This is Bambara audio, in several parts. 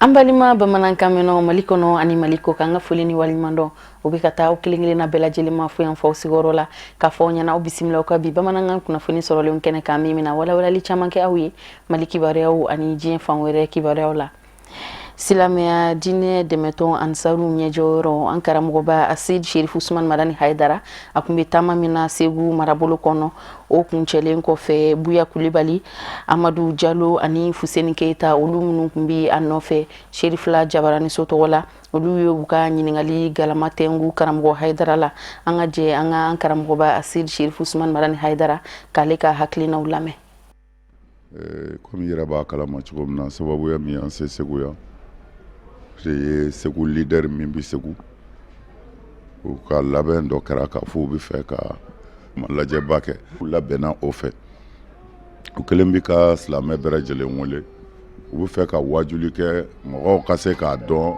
Ambalima bamanankan mɛnɔ Mali kɔnɔ ani Mali kɔ kan ka foli ni waliɲuman dɔn o bɛ ka taa aw kelen-kelen na bɛɛ lajɛlen ma fo yan fɔ aw sigiyɔrɔ la k'a fɔ aw ɲɛna aw bisimila ka bi bamanankan kunnafoni sɔrɔlen kɛnɛ kan min bɛna walawalali caman kɛ aw ye Mali kibaruyaw ani diɲɛ fan wɛrɛ kibaruyaw la. Silamɛya diinɛ dɛmɛtɔn Ansaru ɲɛjɔyɔrɔ an karamɔgɔba Asid Sherifu Usumani Madani Hayidara a kun bɛ taama min na Segu marabolo kɔnɔ o kuncɛlen kɔfɛ Buya Kulibali, Amadu Jalo ani Fuseni Keyita olu minnu kun bɛ a nɔfɛ Sherifula Jabaraniso tɔgɔ la olu ye u ka ɲininkali galama tɛngu karamɔgɔ Hayidara la. An ka jɛ an ka karamɔgɔba Asid Sherifu Usumani Madani Hayidara k'ale ka hakilinaw lamɛn. Komi yɛrɛ b'a kalama cogo min na sababuya min an se Segu yan ye Segu leader min bɛ Segu u ka labɛn dɔ kɛra k'a fɔ u bɛ fɛ ka lajɛba kɛ u labɛnna o fɛ u kelen bɛ ka silamɛ bɛɛ lajɛlen wele u bɛ fɛ ka wajuli kɛ mɔgɔw ka se k'a dɔn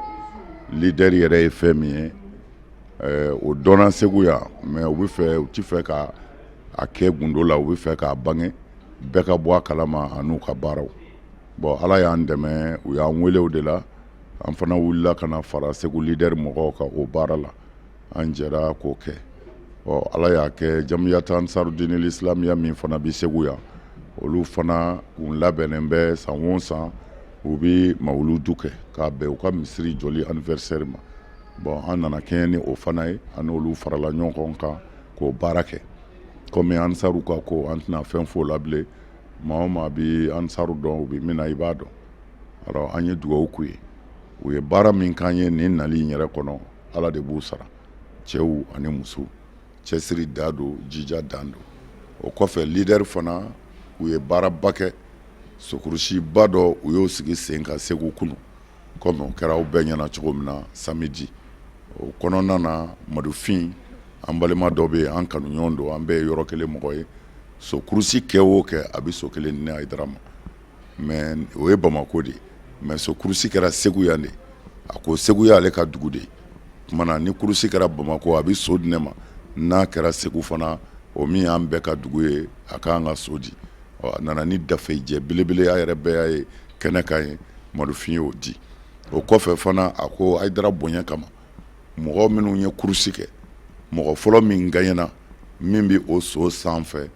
leader yɛrɛ ye fɛn min ye o dɔnna Segu yan mais u ti fɛ ka a kɛ gundo la u bɛ fɛ k'a bange bɛɛ ka bɔ a kalama an'u ka baaraw bon Ala y'an dɛmɛ u y'an wele o de la an fana wulila ka na fara Segu leader mɔgɔw kan o baara la an jɛra k'o kɛ Ala y'a kɛ Jamiyatu Ansarudinil Islamiya min fana bɛ Segu yan olu fana kun labɛnnen bɛ san o san u bɛ mawuludu kɛ k'a bɛn u ka misiri jɔli anniversaire ma bon an nana kɛɲɛ ni o fana ye an n'olu farala ɲɔgɔn kan k'o baara kɛ komi Ansaru ka ko an tɛna fɛn f'o la bilen maa o maa bɛ Ansaru dɔn u bɛ min na i b'a dɔn alors an ye dugawu k'u ye u ye baara min k'an ye nin nali in yɛrɛ kɔnɔ Ala de b'u sara cɛw ani muso cɛsiri da don jija dan don o kɔfɛ leader fana u ye baaraba kɛ sokurusiba dɔ u y'o sigi sen kan Segu kunu komi o kɛra aw bɛɛ ɲɛna cogo min na samedi o kɔnɔna na Madufin an balima dɔ bɛ yen an kanuɲɔgɔn don an bɛɛ ye yɔrɔ kelen mɔgɔ ye sokurusi kɛ o kɛ a bɛ so kelen ni Hayidara ma mais o ye Bamako de mais so kurusi kɛra Segu yan de a ko Segu y'ale ka dugu de kumana ni kurusi kɛra Bamako a bɛ so di ne ma n'a kɛra Segu fana o min y'an bɛɛ ka dugu ye a k'an ka so di a nana ni dafejɛ belebele a yɛrɛ bɛɛ y'a ye kɛnɛ kan ye Madufin y'o di o kɔfɛ fana a ko Hayidara bonya kama mɔgɔ minnu ye kurusi kɛ mɔgɔ fɔlɔ min gagnera min bɛ o so sanfɛ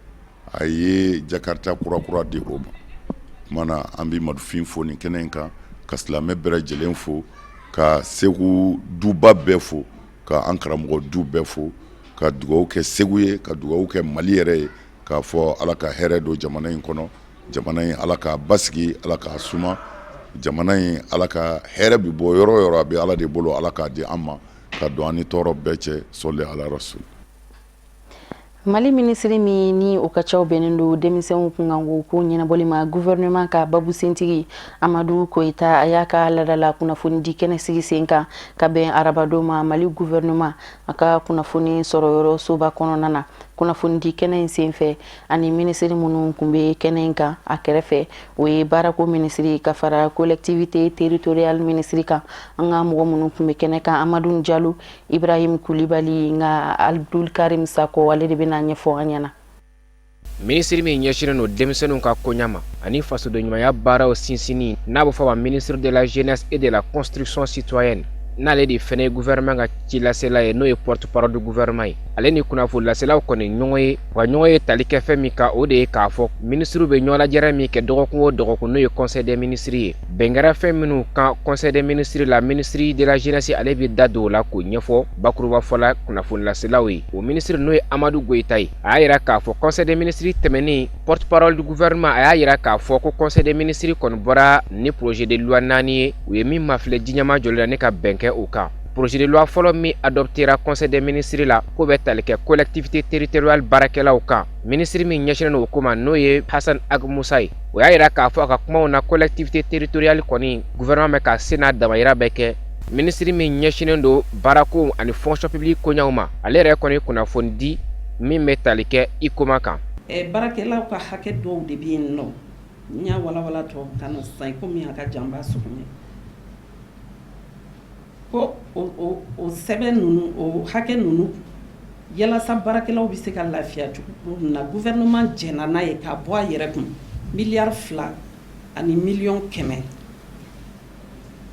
a ye Jakarta kura di o ma mana an bɛ Madufin fo nin kɛnɛ in kan ka silamɛ bɛɛ lajɛlen fo ka Segu duba bɛɛ fo ka an karamɔgɔ du bɛɛ fo ka dugawu kɛ Segu ye ka dugawu kɛ Mali yɛrɛ ye k'a fɔ Ala ka hɛrɛ don jamana in kɔnɔ jamana in Ala k'a basigi Ala k'a suma jamana in Ala ka hɛrɛ bɛ bɔ yɔrɔ o yɔrɔ a bɛ Ala de bolo Ala k'a di an ma ka don an ni tɔɔrɔ bɛɛ cɛ sɔli ala rasul. Mali ministre min ni o ka caw bɛnnen don denmisɛnw kunkanko ko ɲɛnabɔli ma gouvernement ka babu sentigi Amadu Koyita a y'a ka ladala kunnafoni di kɛnɛ sigi sen kan ka bɛn arabadon ma Mali gouvernement a ka kunnafoni sɔrɔ yɔrɔ soba kɔnɔna na kunnafoni di kɛnɛ in senfɛ ani ministre minnu kun bɛ kɛnɛ in kan a kɛrɛfɛ o ye baarako ministre ka fara collectivité territoriale ministre kan an ka mɔgɔ minnu kun bɛ kɛnɛ kan Amadu Jalo Ibrahim Kulibali nka Abdul Karim Sako ale de bɛ na ɲɛfɔ an ɲɛna. Ministre min ɲɛsinnen don denmisɛnninw ka koɲa ma ani fasoden ɲumanya baaraw sinsinni n'a bɛ fɔ ma ministre de la jeunesse et de la construction citoyenne n'ale de fɛnɛ ye gouvernement ka cilasela ye n'o ye porte-parole du gouvernement ye ale ni kunnafoni laselaw kɔni ɲɔgɔn ye wa ɲɔgɔn ye tali kɛ fɛn min ka o de ye k'a fɔ ministre bɛ ɲɔgɔn lajɛrɛ min kɛ dɔgɔkun o dɔgɔkun n'o ye conseil des ministres ye bɛnkɛra fɛn minnu kan conseil des ministres la ministre de la jeunesse ale bɛ da don o la k'o ɲɛfɔ bakuruba fɔla kunnafoni laselaw ye o ministre n'o ye Amadu Goyita ye a y'a yira k'a fɔ conseil des ministres tɛmɛnen porte-parole du gouvernement a y'a yira k'a fɔ ko conseil des ministres kɔni bɔra ni projet de loi 4 ye u ye min mafilɛ diɲɛma jɔli la ne ka bɛnkɛ o kan projet de loi fɔlɔ min adoptera conseil des ministres la ko bɛ tali kɛ collectivité territoriale baarakɛlaw kan ministre min ɲɛsinnen don o ko ma n'o ye Hassan Ag Musa ye o y'a yira k'a fɔ a ka kumaw na collectivité territoriale kɔni gouvernement bɛ ka se n'a damayira bɛ kɛ ministre min ɲɛsinnen don baarako ani fonction publique koɲaw ma ale yɛrɛ kɔni kunnafoni di min bɛ tali kɛ ICOMA kan baarakɛlaw ka hakɛ dɔw de bɛ yen nɔ n y'a walawala tɔ ka na sisan komi a ka jan b'a sugunɛ ko o sɛbɛn ninnu o hakɛ ninnu yalasa baarakɛlaw bɛ se ka lafiya cogo min na gouvernement jɛnna n'a ye ka bɔ a yɛrɛ kun miliyari 2 ani miliyɔn 100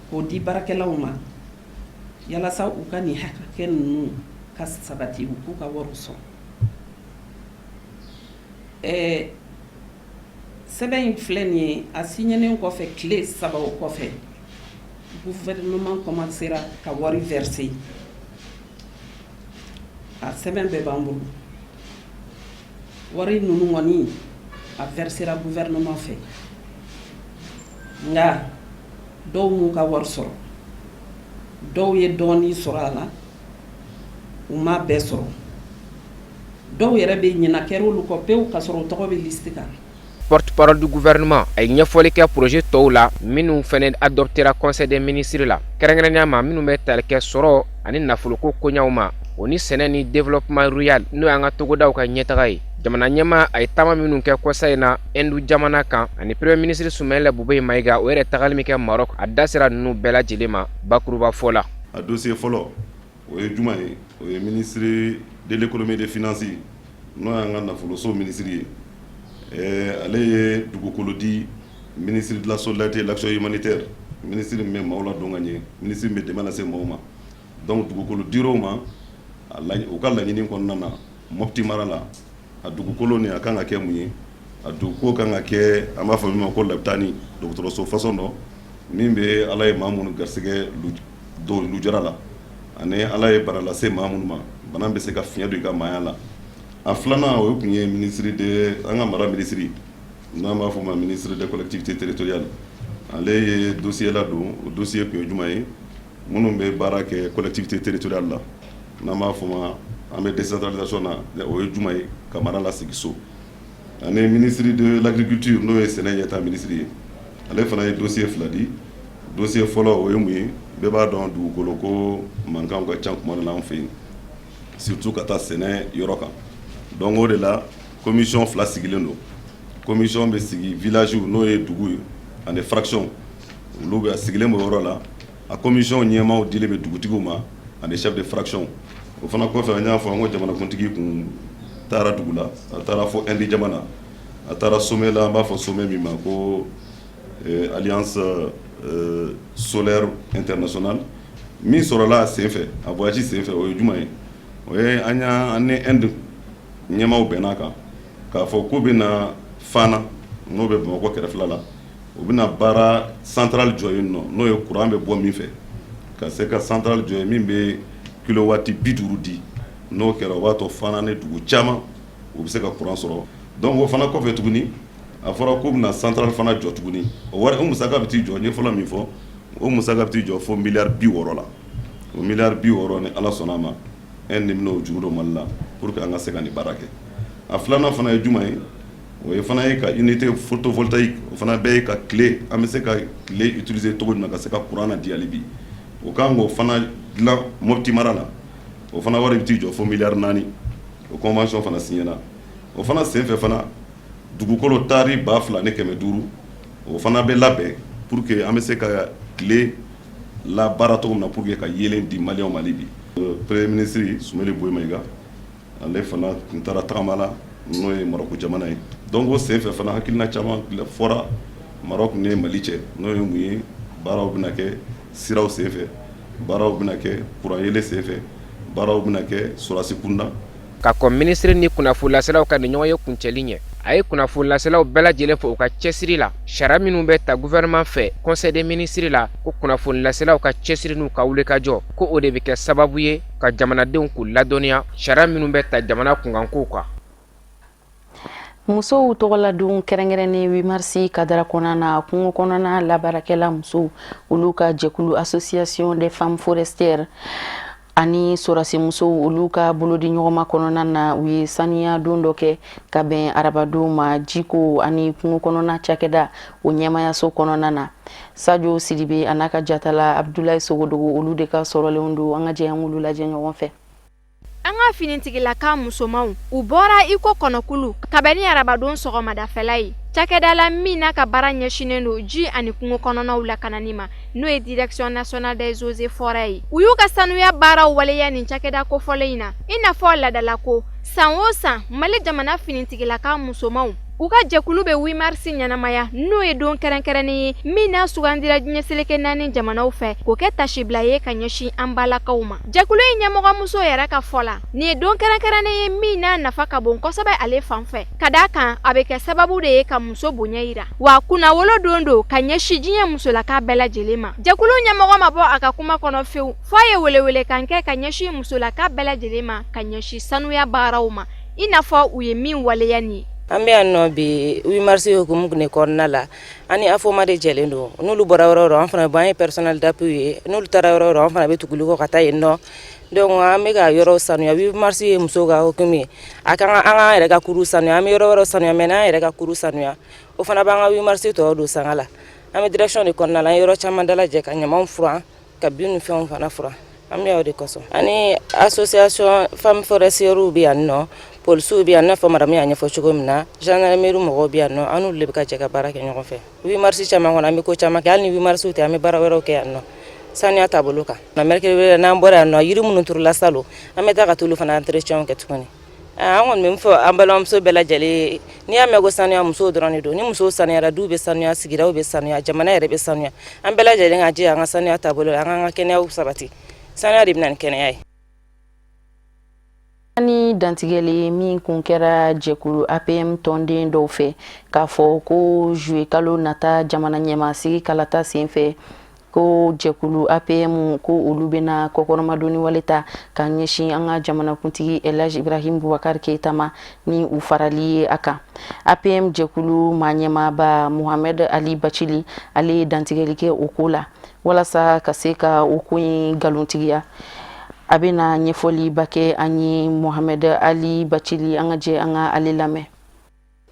k'o di baarakɛlaw ma yalasa u ka nin hakɛ ninnu ka sabati u k'u ka wariw sɔrɔ. Sɛbɛn in filɛ nin ye a signalen kɔfɛ tile 3 o kɔfɛ gouvernement commencera ka wari verser a sɛbɛn bɛɛ b'an bolo wari ninnu kɔni a versera gouvernement fɛ nka dɔw m'u ka wari sɔrɔ dɔw ye dɔɔnin sɔrɔ a la u m'a bɛɛ sɔrɔ dɔw yɛrɛ bɛ ɲina kɛr'olu kɔ pewu ka sɔrɔ u tɔgɔ bɛ liste kan. Porte-parole du gouvernement ay ɲɛfɔli kɛ projet tɔw la minnu fɛnɛ adoptera conseil des ministres la kɛrɛnkɛrɛnnenya ma minnu bɛ tali kɛ sɔrɔ ani nafoloko koɲaw ma o ni sɛnɛ ni développement rural n'o y'an ka togodaw ka ɲɛtaga ye jamana ɲɛma a ye taama minnu kɛ kɔsa in na Hindu jamana kan ani premier ministre Soumaïla Boubèye Maïga o yɛrɛ tagali min kɛ Maroc a da sera ninnu bɛɛ lajɛlen ma bakuruba fɔ la. A dossier fɔlɔ o ye juma ye o ye ministre de l'économie et des finances n'o y'an ka nafoloso ministre ye ale ye dugukolo di ministre de la solidarité et de l'action humanitaire ministre min bɛ maaw la dɔn ka ɲɛ ministre min bɛ dɛmɛ lase maaw ma donc dugukolo dir'o ma u ka laɲini kɔnɔna na Mopti mara la a dugukolo ni a kan ka kɛ mun ye a dugukolo kan ka kɛ an b'a fɔ min ma ko labitani dɔgɔtɔrɔso façon dɔ min bɛ ala ye maa minnu garisɛgɛ lujara la ani ala ye bara lase maa minnu ma bana bɛ se ka fiɲɛ don i ka maaya la a filanan o tun ye ministre de an ka mara ministre n'an b'a fɔ ma ministre des collectivités territoriales ale ye dossier la don o dossier tun ye jumɛn ye minnu bɛ baara kɛ collectivité territoriale la n'an b'a fɔ ma an bɛ décentralisation na o ye jumɛn ye ka mara lasigi so ani ministre de l'agriculture n'o ye sɛnɛ ɲɛtaa ministre ye ale fana ye dossier fila di dossier fɔlɔ o ye mun ye bɛɛ b'a dɔn dugukolo ko mankanw ka ca kuma dɔ la an fɛ yen surtout ka taa sɛnɛ yɔrɔ kan donc o de la commission fila sigilen don commission bɛ sigi village n'o ye dugu ye ani fraction olu bɛ sigilen bɔ yɔrɔ la a commission ɲɛmaaw dilen bɛ dugutigiw ma ani chef de fraction o fana kɔfɛ an y'a fɔ an ko jamanakuntigi kun taara dugu la a taara fɔ Indi jamana a taara sommet la an b'a fɔ sommet min ma ko alliance solaire internationale min sɔrɔla a senfɛ a voyage senfɛ o ye jumɛn ye o ye an ni Inde ɲɛmaaw bɛnna kan k'a fɔ k'u bɛna Fana n'o bɛ Bamakɔ kɛrɛfɛla la u bɛna baara centrale jɔ yen nɔ n'o ye courant bɛ bɔ min fɛ ka se ka centrale jɔ yen min bɛ kilowati 50 di n'o kɛra o b'a to Fana ni dugu caman u bɛ se ka courant sɔrɔ donc o fana kɔfɛ tuguni a fɔra k'u bɛna centrale fana jɔ tuguni o wari o musaka bɛ t'i jɔ n ye fɔlɔ min fɔ o musaka bɛ t'i jɔ fo miliyari 60 la o miliyari 60 ni ala sɔnna a ma ni min'o juru don Mali la pour que an ka se ka nin baara kɛ a filanan fana ye jumɛn ye o ye fana ye ka unité photovoltaïque o fana bɛɛ ye ka tile an bɛ se ka tile utiliser cogo min na ka se ka courant na di hali bi o kan k'o fana dilan Mopti mara la o fana wari bɛ t'i jɔ fo miliyari 4 o convention fana signé na o fana senfɛ fana dugukolo taari 2,500 o fana bɛ labɛn pour que an bɛ se ka tile la baara cogo min na pour que ka yelen di maliyɛnw ma hali bi premier ministre Soumaïla Boubèye Maïga ale fana tun taara tagama la n'o ye Maroc jamana ye donc o senfɛ fana hakilina caman fɔra Maroc ni Mali cɛ n'o ye mun ye baaraw bɛna kɛ siraw senfɛ baaraw bɛna kɛ courant yele senfɛ baaraw bɛna kɛ sɔrasi kunda ka kɔn ministre ni kunnafonilaselaw ka ni ɲɔgɔn ye kuncɛli ɲɛ a ye kunnafonilaselaw bɛɛ lajɛlen fɔ u ka cɛsiri la sariya minnu bɛ ta gouvernement fɛ conseil des ministres la ko kunnafonilaselaw ka cɛsiri n'u ka wulikajɔ ko o de bɛ kɛ sababu ye ka jamanadenw k'u ladɔnniya sariya minnu bɛ ta jamana kunkankow kan. Musow tɔgɔladon kɛrɛnkɛrɛnnen 8 mars kadara kɔnɔna kungo kɔnɔna labarakɛla musow olu ka jɛkulu association des femmes forestières ani sorasi musow olu ka bolodi ɲɔgɔnma kɔnɔna na u ye saniya don dɔ kɛ ka bɛn arabadon ma jiko ani kungo kɔnɔna cakɛda o ɲɛmayaso kɔnɔna na Sadio Sidibe a n'a ka jatala Abdoulaye Sogodogo olu de ka sɔrɔlenw don an ka jɛ an k'olu lajɛ ɲɔgɔn fɛ. An ka finitigilaka musomanw u bɔra iko kɔnɔkulu kabɛni arabadon sɔgɔmadafɛla ye cakɛda la min n'a ka baara ɲɛsinen don ji ani kungo kɔnɔnaw lakanani ma n'o ye direction nationale des eaux et forêts ye u y'u ka sanuya baaraw waleya nin cakɛda kofɔlen in na i n'a fɔ ladala ko san o san Mali jamana finitigilaka musomanw u ka jɛkulu bɛ 8 marisi ɲɛnamaya n'o ye don kɛrɛnkɛrɛnnen ye min n'a sugandira ɲɛseleke 4 jamanaw fɛ k'o kɛ tasibila ye ka ɲɛsin an balakaw ma. Jɛkulu in ɲɛmɔgɔmuso yɛrɛ ka fɔ la nin ye don kɛrɛnkɛrɛnnen ye min n'a nafa ka bon kosɛbɛ ale fan fɛ ka daa kan a bɛ kɛ sababu de ye ka muso bonya yira wa kunnawolo don ka ɲɛsin diɲɛ musolaka bɛɛ lajɛlen ma. Jɛkulu ɲɛmɔgɔ ma bɔ a ka kuma kɔnɔ fewu f'a ye welewelekan kɛ ka ɲɛsin musolaka bɛɛ lajɛlen ma ka ɲɛsin sanuya baaraw ma i n'a fɔ u ye min waleya nin ye. An bɛ yan nɔ bi 8 marisi hukumu ne kɔnɔna la ani afoma de jɛlen don n'olu bɔra yɔrɔ yɔrɔ an fana bɔ an ye personnel d'appui ye n'olu taara yɔrɔ yɔrɔ an fana bɛ tuguli kɔ ka taa yen nɔ donc an bɛ ka yɔrɔ sanuya 8 marisi ye musow ka hukumu ye a kan an k'an yɛrɛ ka kuru sanuya an bɛ yɔrɔ wɛrɛ sanuya mais n'an yɛrɛ ka kuru sanuya o fana b'an ka 8 marisi tɔw don sanga la an bɛ direction de kɔnɔna la an ye yɔrɔ caman dalajɛ ka ɲamaw furan ka bin ni fɛnw fana furan an bɛ o de kɔsɔn ani association femme forestières bɛ yan nɔ polisiw bɛ yan n'a fɔ madame y'a ɲɛfɔ cogo min na gendarmerie mɔgɔw bɛ yan nɔ an n'olu de bɛ ka jɛ ka baara kɛ ɲɔgɔn fɛ 8 marisi caman kɔnɔ an bɛ ko caman kɛ hali ni 8 marisiw tɛ an bɛ baara wɛrɛw kɛ yan nɔ saniya taabolo kan na mercredi n'an bɔra yan nɔ yiri minnu turula salon an bɛ taa ka t'olu fana entretien kɛ tuguni an kɔni bɛ min fɔ an balimamuso bɛɛ lajɛlen n'i y'a mɛn ko saniya musow dɔrɔn de don ni musow saniyara duw bɛ sanuya sigidaw bɛ sanuya jamana yɛrɛ bɛ sanuya an bɛɛ lajɛlen ka jɛ an ka saniya taabolo la an k'an ka kɛnɛyaw sabati saniya de bɛ na ni kɛnɛya ye. Ni dantigɛli min kun kɛra jɛkulu APM tɔnden dɔw fɛ k'a fɔ ko juillet kalo nata jamana ɲɛmaasigi kalata senfɛ ko jɛkulu APM ko olu bɛna kɔkɔrɔmadonni wale ta ka ɲɛsin an ka jamanakuntigi Elhaji Ibrahim Bubakar Keita ma ni u farali ye a kan. APM jɛkulu ɲɛmaaba Mohamed Ali Bacili ale ye dantigɛli kɛ o ko la walasa ka se ka o ko in galontigiya. A bɛna ɲɛfɔliba kɛ an ye Mohamed Ali Bacili an ka jɛ an ka ale lamɛn.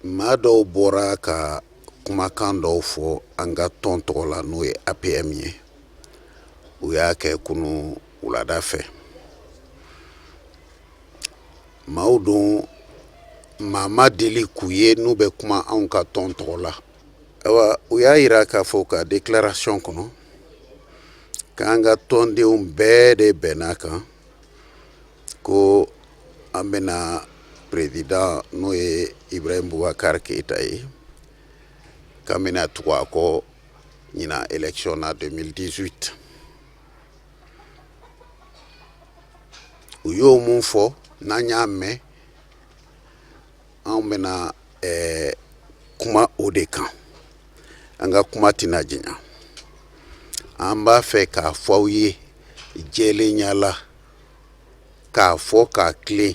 Maa dɔw bɔra ka kumakan dɔw fɔ an ka tɔn tɔgɔ la n'o ye APM ye u y'a kɛ kunu wulada fɛ maaw don maa ma deli k'u ye n'u bɛ kuma anw ka tɔn tɔgɔ la awa u y'a yira k'a fɔ ka déclaration kɔnɔ k'an ka tɔndenw bɛɛ de bɛnna kan ko an bɛna président n'o ye Ibrahim Bubakar Keita ye k'an bɛna tugu a kɔ ɲina élection na 2018 u y'o mun fɔ n'an y'a mɛn an bɛna kuma o de kan an ka kuma tɛna janya an b'a fɛ k'a fɔ aw ye jɛlen ɲala k'a fɔ k'a tilen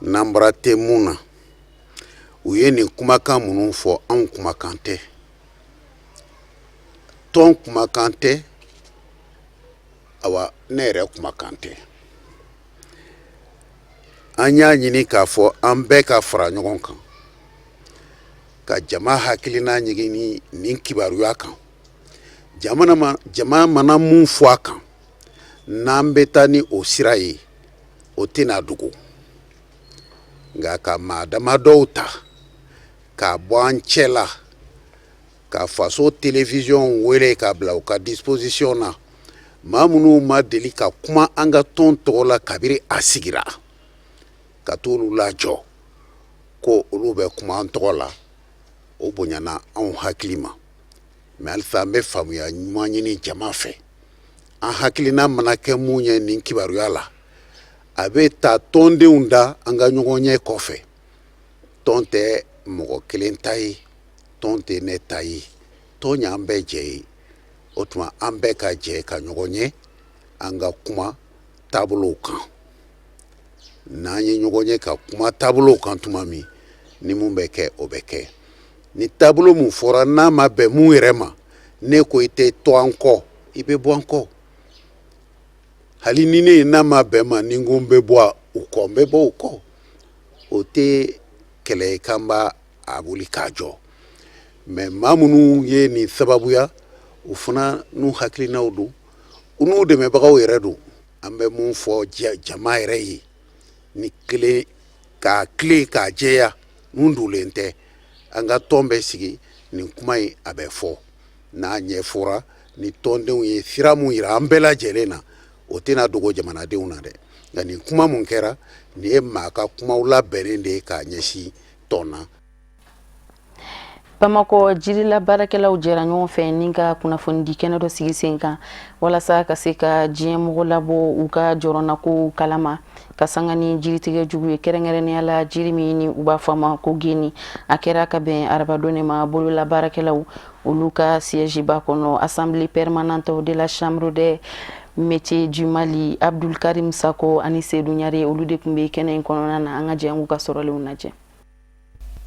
n'an bara tɛ mun na u ye nin kumakan minnu fɔ anw kumakan tɛ tɔn kumakan tɛ awa ne yɛrɛ kumakan tɛ an y'a ɲini k'a fɔ an bɛɛ ka fara ɲɔgɔn kan ka jama hakilina ɲigin nin kibaruya kan jama mana mun fɔ a kan n'an bɛ taa ni o sira ye o tɛna dogo nka ka maa dama dɔw ta k'a bɔ an cɛ la ka faso télévision wele k'a bila u ka disposition na maa minnu ma deli ka kuma an ka tɔn tɔgɔ la kabiri a sigira ka t'olu lajɔ ko olu bɛ kuma an tɔgɔ la o bonyana anw hakili ma mais halisa an bɛ faamuya ɲuman ɲini jama fɛ an hakilina mana kɛ mun ye nin kibaruya la a bɛ ta tɔndenw da an ka ɲɔgɔn ɲɛ kɔfɛ tɔn tɛ mɔgɔ kelen ta ye tɔn tɛ ne ta ye tɔn y'an bɛɛ jɛ ye o tuma an bɛɛ ka jɛ ka ɲɔgɔn ye an ka kuma taabolow kan n'an ye ɲɔgɔn ye ka kuma taabolow kan tuma min ni mun bɛ kɛ o bɛ kɛ ni taabolo mun fɔra n'a ma bɛn mun yɛrɛ ma ne ko i tɛ to an kɔ i bɛ bɔ an kɔ hali ni ne n'a ma bɛn ma ni n ko n bɛ bɔ u kɔ n bɛ bɔ u kɔ o tɛ kɛlɛ ye k'an b'a a wuli k'a jɔ mais maa minnu ye nin sababuya u fana n'u hakilinaw don u n'u dɛmɛbagaw yɛrɛ don an bɛ mun fɔ jama yɛrɛ ye ni kelen k'a tilen k'a jɛya mun dogolen tɛ an ka tɔn bɛ sigi nin kuma in a bɛ fɔ n'a ɲɛfɔra ni tɔndenw ye sira mun yira an bɛɛ lajɛlen na o tɛna dogo jamanadenw na dɛ nka nin kuma mun kɛra nin ye maa ka kumaw labɛnnen de ye k'a ɲɛsin tɔn na. Bamako jirila baarakɛlaw jɛra ɲɔgɔn fɛ ni ka kunnafoni di kɛnɛ dɔ sigi sen kan walasa ka se ka diɲɛ mɔgɔ labɔ u ka jɔrɔnako kalama ka sanga ni jiritigɛ jugu ye kɛrɛnkɛrɛnnenya la jiri min ni u b'a fɔ a ma ko geni a kɛra ka bɛn arabadon ma bolola baarakɛlaw olu ka siège ba kɔnɔ assemblée permanente de la chambre des métiers du Mali Abdul Karim Sako ani Seydou Ɲare olu de tun bɛ kɛnɛ in kɔnɔna na an ka jɛ an k'u ka sɔrɔlenw lajɛ.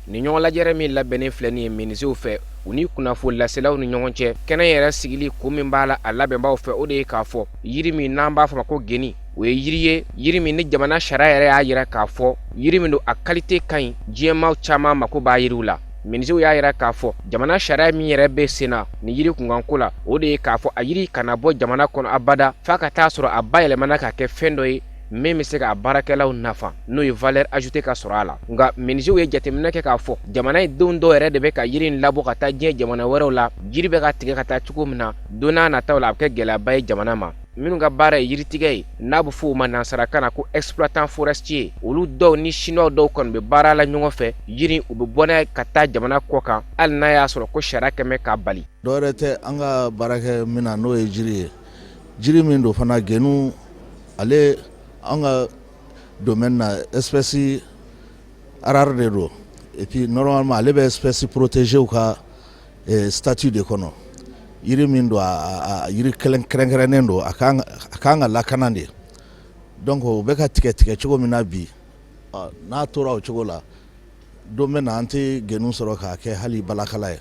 Ni ɲɔgɔn lajɛrɛ min labɛnnen filɛ nin ye minisew fɛ u ni kunnafoni laselaw ni ɲɔgɔn cɛ kɛnɛ yɛrɛ sigili ko min b'a la a labɛnbaw fɛ o de ye k'a fɔ yiri min n'an b'a fɔ ma ko geni o ye yiri ye yiri min ni jamana sariya yɛrɛ y'a yira k'a fɔ yiri min don a qualité ka ɲi diɲɛmaw caman mako b'a yiriw la minisew y'a yira k'a fɔ jamana sariya min yɛrɛ bɛ sen na ni yiri kunkanko la o de ye k'a fɔ a yiri kana bɔ jamana kɔnɔ abada f'a ka taa sɔrɔ a bayɛlɛmana ka kɛ fɛn dɔ ye min bɛ se ka baarakɛlaw nafa n'o ye valeur ajoutée ka sɔrɔ a la nka minisew ye jateminɛ kɛ k'a fɔ jamana in denw dɔw yɛrɛ de bɛ ka yiri in labɔ ka taa diɲɛ jamana wɛrɛw la jiri bɛ ka tigɛ ka taa cogo min na don n'a nataw la a bɛ kɛ gɛlɛyaba ye jamana ma minnu ka baara ye yiritigɛ ye n'a bɛ fɔ o ma nansarakan na ko exploitant forestier olu dɔw ni chinois dɔw kɔni bɛ baara la ɲɔgɔn fɛ yiri u bɛ bɔ n'a ye ka taa jamana kɔ kan hali n'a y'a sɔrɔ ko sariya kɛmɛ k'a bali. dɔwɛrɛ tɛ an ka baarakɛ min na n'o ye jiri ye jiri min don fana genu ale an ka domaine na espèce rare de do et puis normalement ale bɛ espèce protégée u ka statut de kɔnɔ yiri min do a yiri kɛrɛnkɛrɛnnen do a kan ka lakana de donc o bɛ ka tigɛ cogo min na bi n'a tora o cogo la don bɛ na an tɛ genu sɔrɔ k'a kɛ hali balakala ye.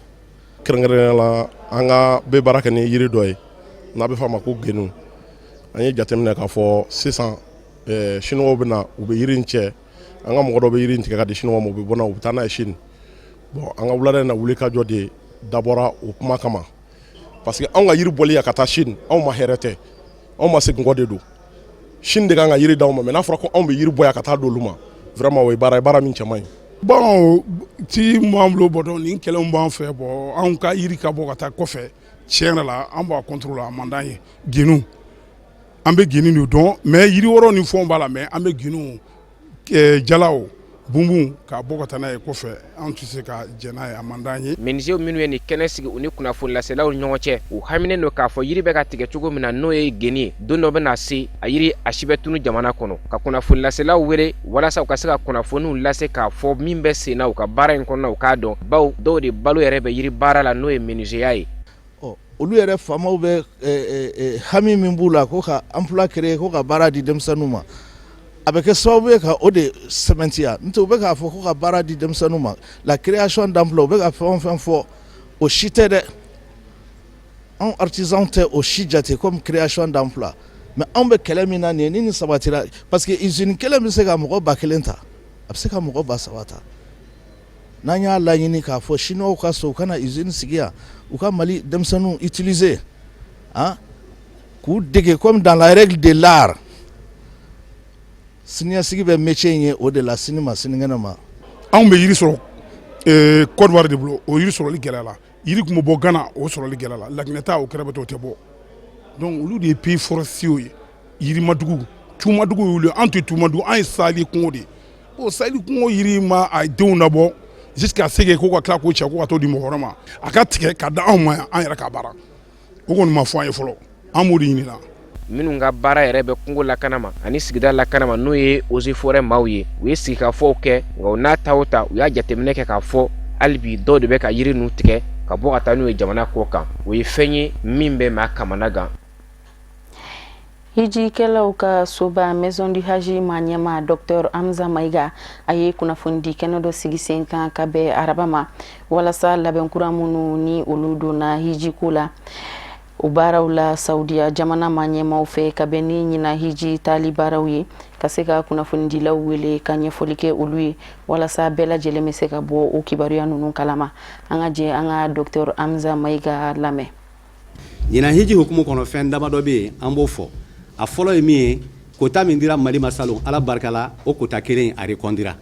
kɛrɛnkɛrɛnnenya la an ka bɛ baara kɛ ni yiri dɔ ye n'a bɛ fɔ a ma ko genu an ye jateminɛ k'a fɔ sisan chinois bɛ na u bɛ yiri in cɛ an ka mɔgɔ dɔ bɛ yiri in tigɛ ka di chinois ma u bɛ bɔ n'a u bɛ taa n'a ye Chine bon an ka wulada in na wuli ka jɔ de dabɔra o kuma kama parce que anw ka yiri bɔli ya ka taa Chine anw ma hɛrɛ tɛ anw ma segin kɔ de don Chine de kan ka yiri d'aw ma mais n'a fɔra ko anw bɛ yiri bɔ ya ka taa d'olu ma vraiment o ye baara min cɛman ye. bon ti m'an bolo bɔ dɔn nin kɛlɛw b'an fɛ bɔ anw ka yiri ka bɔ ka taa kɔfɛ tiɲɛ yɛrɛ la an b'a contrôler a man d'an ye genu an bɛ geni de dɔn mais yiri wɔrɔ ni fɛnw b'a la mais an bɛ genu jalaw bunbun k'a bɔ ka taa n'a ye kɔfɛ an tɛ se ka jɛ n'a ye a man d'an ye. minisew minnu ye nin kɛnɛ sigi u ni kunnafoni laselaw ni ɲɔgɔn cɛ u haminen don k'a fɔ yiri bɛ ka tigɛ cogo min na n'o ye geni ye don dɔ bɛ na se a yiri a si bɛ tunu jamana kɔnɔ ka kunnafoni laselaw wele walasa u ka se ka kunnafoniw lase k'a fɔ min bɛ sen na u ka baara in kɔnɔ u k'a dɔn bawo dɔw de balo yɛrɛ bɛ yiri baara la n'o ye menuisier ye. olu yɛrɛ faamaw bɛ hami min b'u la ko ka emploi créer ko ka baara di denmisɛnninw ma a bɛ kɛ sababu ye ka o de sɛmɛntiya n'o tɛ u bɛ k'a fɔ ko ka baara di denmisɛnninw ma la création d'emploi u bɛ ka fɛn o fɛn fɔ o si tɛ dɛ anw artisan tɛ o si jate comme création d'emploi mais anw bɛ kɛlɛ min na nin ye ni nin sabatira parce que usine kelen bɛ se ka mɔgɔ 1000 ta a bɛ se ka mɔgɔ 3000 ta n'an y'a laɲini k'a fɔ chinois ka so u kana usine sigi yan u ka Mali denmisɛnninw utiliser k'u dege comme dans la règle de l'art siniɲɛsigi bɛ métier in ye o de la sini ma sinikɛnɛ ma. anw bɛ yiri sɔrɔ Côte d'Ivoire de bolo o yiri sɔrɔli gɛlɛyara yiri tun bɛ bɔ Ghana o sɔrɔli gɛlɛyara Laginɛta o kɛrɛfɛ o tɛ bɔ donc olu de ye pays forestiers ye yirimadugu tumadugu y'olu an tɛ tumadugu an ye Saheli kungo de ye o Saheli kungo yiri ma a denw labɔ jusqu'à ce que ko ka tila k'o cɛ ko ka t'o di mɔgɔ wɛrɛ ma a ka tigɛ ka da anw ma yan an yɛrɛ ka baara o kɔni ma fɔ an ye fɔlɔ an b'o de ɲini na. minnu ka baara yɛrɛ bɛ kungo lakana ma ani sigida lakana ma n'o ye eaux et forêts maaw ye u ye sigikafɔw kɛ nka u n'a ta o ta u y'a jateminɛ kɛ k'a fɔ hali bi dɔw de bɛ ka yiri ninnu tigɛ ka bɔ ka taa n'u ye jamana kɔ kan o ye fɛn ye min bɛ maa kamana gan. hijikɛlaw ka soba maison du haji ma ɲɛma Dr Hamza Mayiga a ye kunnafoni di kɛnɛ dɔ sigi sen kan ka bɛn araba ma walasa labɛnkura minnu ni olu donna hijiko la o baaraw la Saudiya jamana ma ɲɛmaw fɛ ka bɛn ni ɲina hiji tali baaraw ye ka se ka kunnafonidilaw wele ka ɲɛfɔli kɛ olu ye walasa bɛɛ lajɛlen bɛ se ka bɔ o kibaruya ninnu kalama an ka jɛ an ka Dr Hamza Mayiga lamɛn. ɲina hiji hukumu kɔnɔ fɛn damadɔ bɛ yen an b'o fɔ a fɔlɔ ye min ye kota min dira Mali ma salon ala barika la o kota kelen a rekɔndira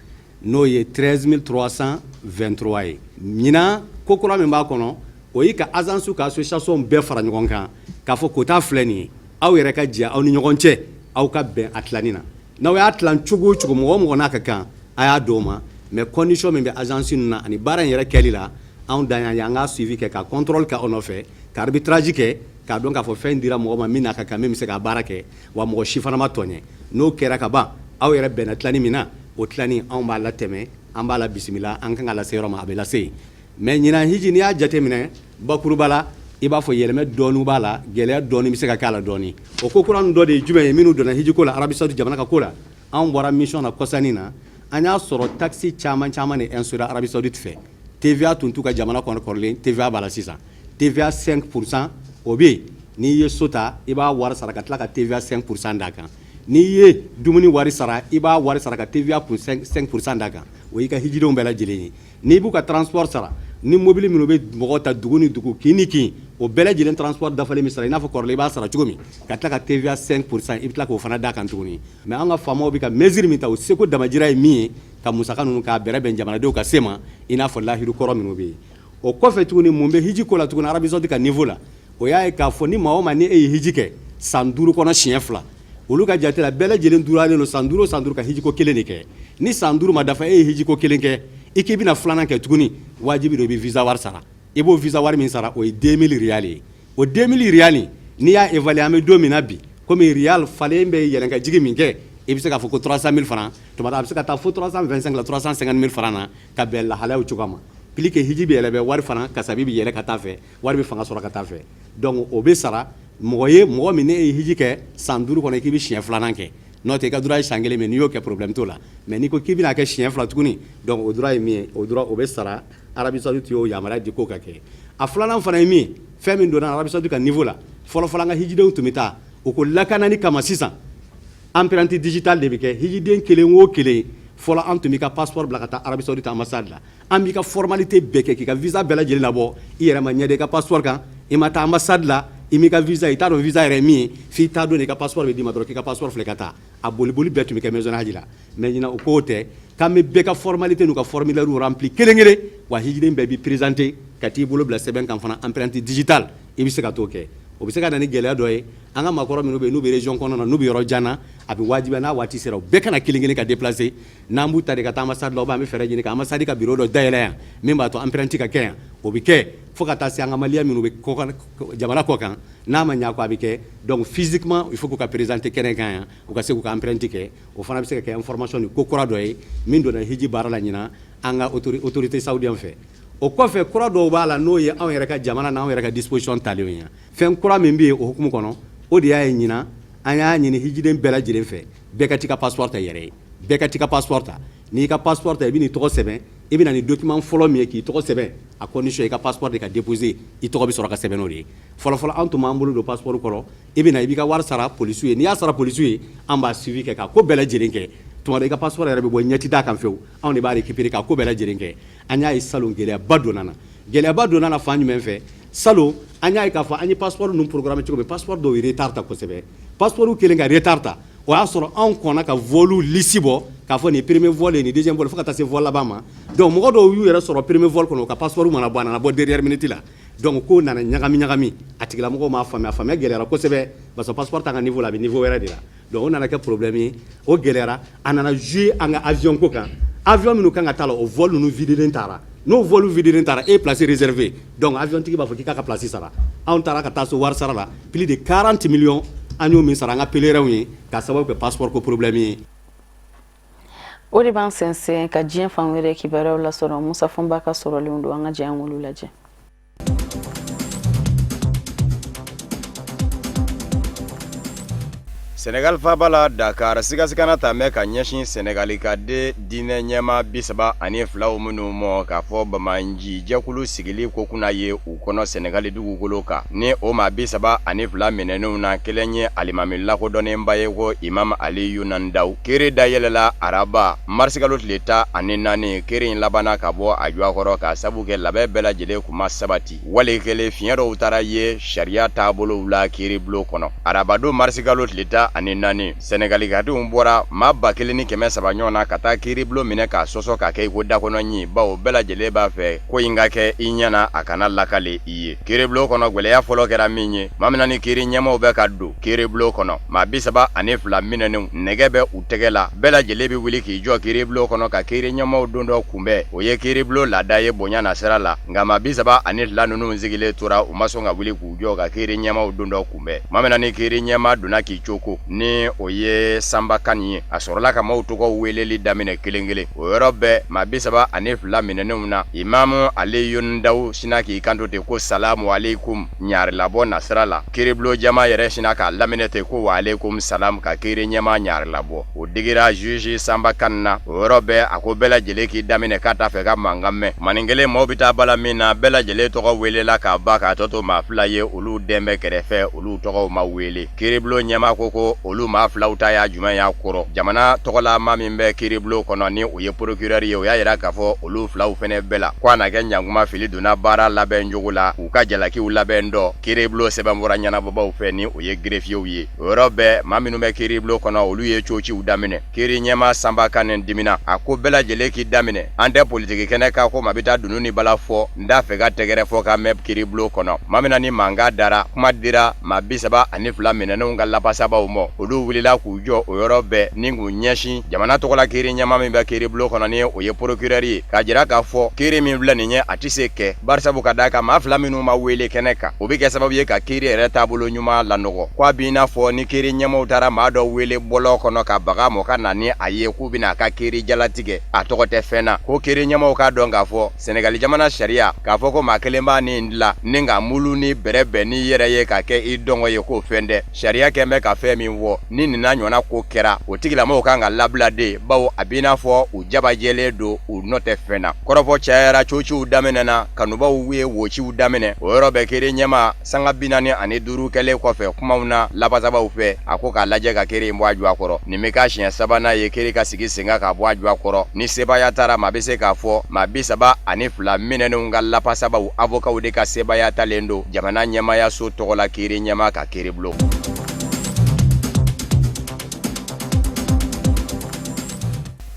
n'o ye 13323 ye ɲina ko kura min b'a kɔnɔ o yi ka agence ka association bɛɛ fara ɲɔgɔn kan k'a fɔ kota filɛ nin ye aw yɛrɛ ka jɛ aw ni ɲɔgɔn cɛ aw ka bɛn a tilanni na n'aw y'a tilan cogo o cogo mɔgɔ o mɔgɔ n'a ka kan a y'a d'o ma mais condition min bɛ agence ninnu na ani baara in yɛrɛ kɛli la anw dan y'an ka suivi kɛ ka contrôle kɛ aw nɔfɛ ka arbitrage kɛ k'a dɔn k'a fɔ fɛn dira mɔgɔ ma min n'a ka kan min bɛ se ka baara kɛ wa mɔgɔ si fana ma tɔɲɛ n'o kɛra ka ban aw yɛrɛ bɛnna tilani min na o tilani anw b'a latɛmɛ an b'a la bisimila an kan ka lase yɔrɔ ma a bɛ lase yen mais ɲinan hiji n'i y'a jateminɛ bakuruba la i b'a fɔ yɛlɛmɛ dɔɔni b'a la gɛlɛya dɔɔni bɛ se ka k'a la dɔɔni o ko kura dɔ de ye jumɛn ye minnu donna hiji ko la Arabie Saoudite jamana ka ko la anw bɔra mission na kɔsani na an y'a sɔrɔ taxi caman caman de instauré Arabie Saoudite fɛ TVA tun t'u ka jamana kɔnɔ kɔrɔlen TVA b'a la sisan TVA 5% o bɛ yen n'i ye so ta i b'a wari sara ka tila ka TVA 5% d'a kan n'i ye dumuni wari sara i b'a wari sara ka TVA 5% d'a kan o y'i ka hijidenw bɛɛ lajɛlen ye n'i b'u ka transport sara ni mobili minnu bɛ mɔgɔ ta dugu ni dugu kin ni kin o bɛɛ lajɛlen transport dafalen min sara i n'a fɔ kɔrɔlen i b'a sara cogo min ka tila ka TVA 5% i bɛ tila k'o fana d'a kan tuguni mais an ka faamaw bɛ ka mesure min ta o seko damajira ye min ye ka musaka ninnu k'a bɛrɛ bɛn jamanadenw ka se ma i n'a fɔ lahidu kɔrɔ minnu bɛ yen o kɔfɛ tuguni mun bɛ hiji ko la tuguni Arabie Saoudite ka niveau la o y'a ye k'a fɔ ni maa o maa ni e ye hiji kɛ san 5 kɔnɔ siɲɛ 2 olu ka jate la bɛɛ lajɛlen duralen don san 5 o san 5 ka hiji ko 1 de kɛ ni san 5 ma dafa e ye hiji ko 1 kɛ i k'i bɛna 2nan kɛ tuguni wajibi don i bɛ visa wari sara i b'o visa wari min sara o ye 2000 riyal ye o 2000 riyal n'i y'a évaluer an bɛ don min na bi komi riyal falen bɛ yɛlɛn ka jigi min kɛ i bɛ se k'a fɔ ko 300 000 francs tuma a bɛ se ka taa fo 325 la 350 000 francs na ka bɛn lahalayaw cogoya ma plus que hiji bɛ yɛlɛ wari fana kasabi bɛ yɛlɛ ka taa fɛ wari bɛ fanga sɔrɔ ka taa fɛ donc o bɛ sara mɔgɔ min ne ye hiji kɛ san 5 kɔnɔ k'i bɛ siɲɛ 2nan kɛ n'o tɛ i ka droit ye siɲɛ 1 mais n'i y'o kɛ problème t'o la mais n'i ko k'i bɛna kɛ siɲɛ 2 tuguni donc o droit ye min ye o droit o bɛ sara Arabie Saoudite y'o yamaruya di k'o ka kɛ a 2nan fana ye min ye fɛn min donna Arabie Saoudite ka niveau la fɔlɔfɔlɔ an ka hijidenw tun bɛ taa o ko lakanani kama sisan empreinte digitale de bɛ kɛ hijiden kelen o kelen fɔlɔ an tun b'i ka passeport bila ka taa Arabie Saoudite ambassade la an b'i ka formalité bɛɛ kɛ k'i ka visa bɛɛ lajɛlen labɔ i yɛrɛ ma ɲɛ da i ka passeport kan i ma taa ambassade la i m'i ka visa i t'a dɔn visa yɛrɛ ye min ye f'i t'a dɔn i ka passeport bɛ d'i ma dɔrɔn k'i ka passeport filɛ ka taa a boliboli bɛɛ tun bɛ kɛ maison haji la mais ɲinan o k'o tɛ k'an bɛ bɛɛ ka formalité n'u ka formulaire rempli kelen kelen wa hijiden bɛɛ b'i présenter ka t'i bolo bila sɛbɛn kan fana empreinte digitale i bɛ se ka t'o kɛ o bɛ se ka na ni gɛlɛya dɔ ye an ka maakɔrɔ minnu bɛ yen n'u bɛ région kɔnɔna na n'u bɛ yɔrɔ jan na a bɛ wajibiya n'a waati sera u bɛɛ kana kelen kelen ka déplacer n'an b'u ta de ka taa ambassade la ou bien an bɛ fɛɛrɛ ɲini ka ambassade ka bureau dɔ dayɛlɛ yan min b'a to empreinte ka kɛ yan o bɛ kɛ fo ka taa se an ka maliyɛn minnu bɛ jamana kɔ kan n'a ma ɲɛ ko a bɛ kɛ donc physiquement il faut k'u ka présenter kɛnɛ kan yan u ka se k'u ka empreinte kɛ o fana bɛ se ka kɛ information ni ko kura dɔ ye min donna hiji baara la ɲinan an ka autorité saoudienne fɛ o kɔfɛ kura dɔw b'a la n'o ye anw yɛrɛ ka jamana n'anw yɛrɛ ka disposition talenw ye fɛn kura min bɛ yen o hukumu kɔnɔ o de y'a ye ɲinan an y'a ɲini hijiden bɛɛ lajɛlen fɛ bɛɛ ka t'i ka passeport ta yɛrɛ ye bɛɛ ka t'i ka passeport ta n'i ka passeport ta i bɛ n'i tɔgɔ sɛbɛn i bɛ na ni document fɔlɔ min ye k'i tɔgɔ sɛbɛn a condition i ka passeport de ka déposer i tɔgɔ bɛ sɔrɔ ka sɛbɛn n'o de ye fɔlɔfɔlɔ an tun b'an bolo don passeport kɔrɔ i bɛ na i b'i ka wari sara polisiw ye n'i y'a sara polisiw ye an b'a suivi kɛ ka ko bɛɛ lajɛlen kɛ tuma dɔ i ka passeport yɛrɛ bɛ bɔ ɲɛti d'a kan fewu anw de b'a récupérer ka ko bɛɛ lajɛlen kɛ an y'a ye salon gɛlɛyaba donna na gɛlɛyaba donna na fan jumɛn fɛ salon an y'a ye k'a fɔ an ye passeport ninnu programme cogo min passeport dɔw ye retard ta kosɛbɛ passeport kelen ka retard ta o y'a sɔrɔ anw kɔnna ka vol liste bɔ k'a fɔ nin premier vol ye nin deuxième vol fo ka taa se vol laban ma donc mɔgɔ dɔw y'u yɛrɛ sɔrɔ premier vol kɔnɔ o ka passeport mana bɔ a nana bɔ dernière minute la donc ko nana ɲagami a tigilamɔgɔw m'a faamuya a faamuya gɛlɛyara kosɛbɛ parce que passeport t'an ka niveau la a bɛ niveau wɛrɛ de la donc o nana kɛ problème ye o gɛlɛyara a nana jouer an ka avion ko kan avion minnu kan ka taa la o vol ninnu videlen taara n'o vol videlen taara e place réservé donc avion tigi b'a fɔ k'i k'a ka place sara anw taara ka taa so wari sara la plus de 40 millions an y'o min sara an ka pèlerins ye k'a sababu kɛ passeport ko problème ye o de b'an sɛnsɛn ka diɲɛ fan wɛrɛ kibaruyaw lasɔrɔ Musa Fɔnba ka sɔrɔlenw don an ka jɛ an k'olu lajɛ. Senegal fabala Dakar sigasigana tɛmɛ ka ɲɛsin Senegali ka de diinɛ ɲɛma 32 minnu mɔ k'a fɔ Bamanji jɛkulu sigili ko kunna ye u kɔnɔ Senegali dugukolo kan ni o maa 32 minɛnenw na kelen ye alimami lakodɔnnenba ye ko Imam Ali Yunandaw kere dayɛlɛla araba marsikalo tile 14 kere in labana ka bɔ a juakɔrɔ ka sabu kɛ labɛn bɛɛ lajɛlen kuma sabati wale kelen fiɲɛ dɔw taara ye sariya taabolow la kiri bulo kɔnɔ arabado marsikalo tile ani nani Senegali gadenw bɔra maa 1,300 ɲɔgɔn na ka taa kiiribulon minɛ k'a sɔsɔ ka kɛ ko dakɔnɔ ɲi bawo bɛɛ lajɛlen b'a fɛ ko in ka kɛ i ɲɛna a kana lakale i ye kiiribulon kɔnɔ gwɛlɛya fɔlɔ kɛra min ye maa min ni kiiri ɲɛmaw bɛ ka don kiiribulon kɔnɔ maa 32 minɛnenw nɛgɛ bɛ u tɛgɛ la bɛɛ lajɛlen bɛ wuli k'i jɔ kiiribulon kɔnɔ ka kiiri ɲɛmaw don dɔ kunbɛn o ye kiiribulon laada ye bonya na sira la nka maa 32 ninnu sigilen tora u ma sɔn ka wuli k'u jɔ ka kiiri ɲɛmaw don dɔ kunbɛn maa min ni kiiri ɲɛma donna k'i coko ni o ye Sanba Kani ye a sɔrɔla ka maaw tɔgɔ weleli daminɛ kelen kelen o yɔrɔ bɛɛ maa 32 minɛnenw na Imamu Aliyun Dawu sina k'i kanto ten ko salamu alaikum ɲaari labɔ nasira la kiiribulon jama yɛrɛ sina k'a laminɛ ten ko wa alaikum salam ka kiiri ɲɛma ɲaari labɔ o digira juge Sanba Kani na o yɔrɔ bɛɛ a ko bɛɛ lajɛlen k'i daminɛ k'a t'a fɛ ka mankan mɛn maninkelen maaw bɛ taa bala min na bɛɛ lajɛlen tɔgɔ welela k'a ba k'a tɔ to maa 2 ye olu den bɛ kɛrɛfɛ olu tɔgɔw ma wele kiiribulon ɲɛma ko olu maa 2 ta y'a jumɛn y'a kɔrɔ jamana tɔgɔla maa min bɛ kiiribulon kɔnɔ ni o ye procureur ye o y'a yira k'a fɔ olu 2 fɛnɛ bɛɛ la ko a na kɛ ɲankuma fili donna baara labɛn jogo la u ka jalakiw labɛn dɔ kiiribulon sɛbɛnbɔra ɲɛnabɔbaw fɛ ni o ye greffiers ye o yɔrɔ bɛɛ maa minnu bɛ kiiribulon kɔnɔ olu ye cociw daminɛ kiiri ɲɛma Sanba Kani dimina a ko bɛɛ lajɛlen k'i daminɛ an tɛ politiki kɛnɛ ka ko maa bɛ taa dunun ni bala fɔ n t'a fɛ ka tɛgɛrɛ fɔ ka mɛn kiiribulon kɔnɔ maa min ni mankan dara kuma dira maa 32 minɛnenw ka lapasabaw ma olu wulila k'u jɔ o yɔrɔ bɛɛ ni k'u ɲɛsin jamana tɔgɔla kiiri ɲɛma min bɛ kiiribulon kɔnɔ ni o ye procureur ye k'a jira k'a fɔ kiiri min filɛ nin ye a tɛ se kɛ barisabu ka d'a kan maa 2 minnu ma wele kɛnɛ kan o bɛ kɛ sababu ye ka kiiri yɛrɛ taabolo ɲuman lanɔgɔ ko a b'i n'a fɔ ni kiiri ɲɛmaw taara maa dɔ wele bɔlɔ kɔnɔ ka baga mɔ ka na ni a ye k'u bɛna a ka kiiri jalatigɛ a tɔgɔ tɛ fɛn na ko kiiri ɲɛmaw k'a dɔn k'a fɔ Senegali jamana sariya k'a fɔ ko maa kelen b'a nin dilan ni ka mulu ni bɛrɛ bɛn n'i yɛrɛ ye ka kɛ i dɔngɔ ye k'o fɛn dɛ sariya kɛn bɛ ka fɛn min fɔ ni nin n'a ɲɔgɔnna ko kɛra o tigilamɔgɔw kan ka labila de bawo a b'i n'a fɔ u jabajɛlen don u nɔ tɛ fɛn na kɔrɔfɔ cayara cociw daminɛna kanubaw ye wociw daminɛ o yɔrɔ bɛɛ kiiri ɲɛma sanga 45 kɛlen kɔfɛ kumaw na labasabaw fɛ a ko k'a lajɛ ka kiiri in bɔ a jɔ a kɔrɔ nin bɛ k'a siɲɛ 3nan ye kiiri ka sigi sen kan ka bɔ a jɔ a kɔrɔ ni sebaya taara maa bɛ se k'a fɔ maa 32 minɛnenw ka lapasabaw avocaw de ka sebaya talen don jamana ɲɛmayaso tɔgɔ la kiiri ɲɛma ka kiiribulon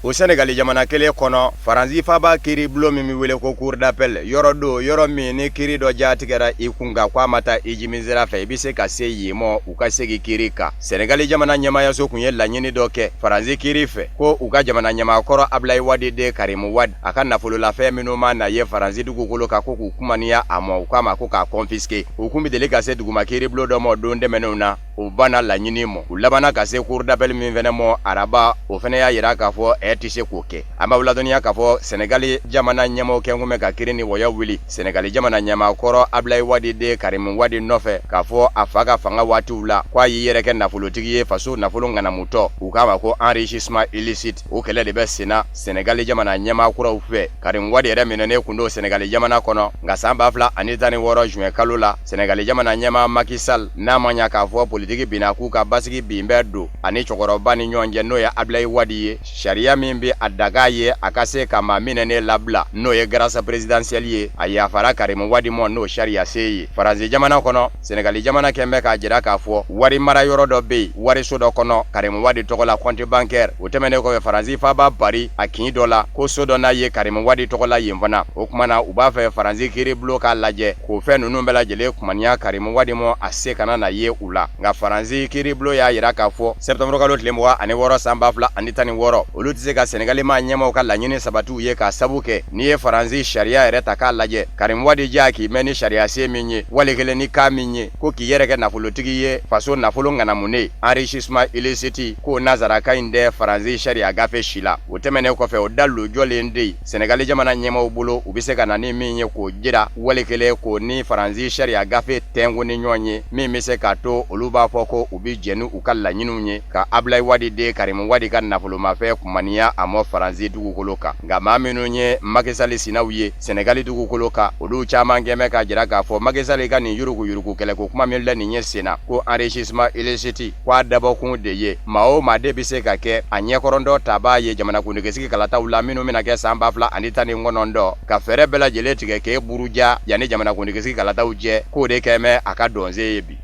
o Senegali jamana kelen kɔnɔ Faransi faba kiiribulon min bɛ wele ko cour d'appel yɔrɔ do yɔrɔ min ni kiiri dɔ jaatigɛra i kun kan k'a ma taa i jimi sira fɛ i bɛ se ka se yen ma u ka segin kiiri kan Senegali jamana ɲɛmayaso kun ye laɲini dɔ kɛ Faransi kiiri fɛ ko u ka jamana ɲɛmaakɔrɔ Ablaye Wade de Karim Wade a ka nafololafɛn minnu ma na ye Faransi dugukolo kan ko k'u kumaniya a ma u k'a ma ko k'a confisquer u kun bɛ deli ka se duguma kiiribulon dɔ ma don dɛmɛnenw na o banna laɲini ma u labanna ka se cour d'appel min fɛnɛ ma araba o fɛnɛ y'a yira k'a fɔ tɛ se k'o kɛ an b'a ladɔnniya k'a fɔ Senegali jamana ɲɛmaw kɛ kun bɛ ka kiiri ni wɔyɔ wuli Senegali jamana ɲɛmaakɔrɔ Ablaye Wade de Karim Wade nɔfɛ k'a fɔ a fa ka fanga waatiw la k'a y'i yɛrɛ kɛ nafolotigi ye faso nafolo ŋanamutɔ u k'a ma ko enrichissement illicite o kɛlɛ de bɛ senna Senegali jamana ɲɛmaakuraw fɛ Karim Wade yɛrɛ minɛnen kun don Senegali jamana kɔnɔ nka san 2016 juin kalo la Senegali jamana ɲɛmaa Macky Sall n'a ma ɲa k'a fɔ politiki binna k'u ka basigi bin bɛɛ don ani cɛkɔrɔba ni ɲɔgɔn cɛ n'o ye Ablaye Wade ye sariya min bɛ a daga ye a ka se ka maa minɛnen labila n'o ye grâce présidentielle ye a yafara Karim Wade ma n'o sariya se ye Faransi jamana kɔnɔ Senegali jamana kɛn bɛ k'a jira k'a fɔ wari mara yɔrɔ dɔ bɛ yen wariso dɔ kɔnɔ Karim Wade tɔgɔ la compte bancaire o tɛmɛnen kɔfɛ Faransi fa b'a bari a kin dɔ la ko so dɔ n'a ye Karim Wade tɔgɔ la yen fana o kumana u b'a fɛ Faransi kiiribulon k'a lajɛ k'o fɛn ninnu bɛɛ lajɛlen kumaniya Karim Wade ma a se kana na ye u la nka Faransi kiiribulon y'a yira k'a fɔ septembre kalo tile 26 san 2016 olu tɛ se ka Senegali ma ɲɛmaw ka laɲini sabatiw ye k'a sabu kɛ n'i ye Faransi sariya yɛrɛ ta k'a lajɛ Karim Wade jaa k'i mɛn ni sariya se min ye wali kelen ni ka min ye ko k'i yɛrɛ kɛ nafolotigi ye faso nafolo ŋanamunen enrichissement illicite ko nazaraka in dɛ Faransi sariya gafe si la o tɛmɛnen kɔfɛ o dalu jɔlen de Senegali jamana ɲɛmaw bolo u bɛ se ka na ni min ye k'o jira wali kelen ko ni Faransi sariya gafe tɛnku ni ɲɔgɔn ye min bɛ se k'a to olu b'a fɔ ko u bɛ jɛn u ka laɲiniw ye ka Ablaye Wade de Karim Wade ka nafolomafɛn kumaniya a mɔ Faransi dugukolo kan nka maa minnu ye Macky Sall sinaw ye Senegali dugukolo kan olu caman kɛn bɛ k'a jira k'a fɔ Macky Sall ka nin yuruguyurugu kɛlɛko kuma min filɛ nin ye senna ko enrichissement illicite k'a dabɔkun de ye maa o maa de bɛ se ka kɛ a ɲɛkɔrɔndɔ ta b'a ye jamanakuntigisigi kalataw la minnu bɛna kɛ san 2019 ka fɛɛrɛ bɛɛ lajɛlen tigɛ k'e buruja yanni jamanakuntigisigi kalataw jɛ k'o de kɛn bɛ a ka dɔnse ye bi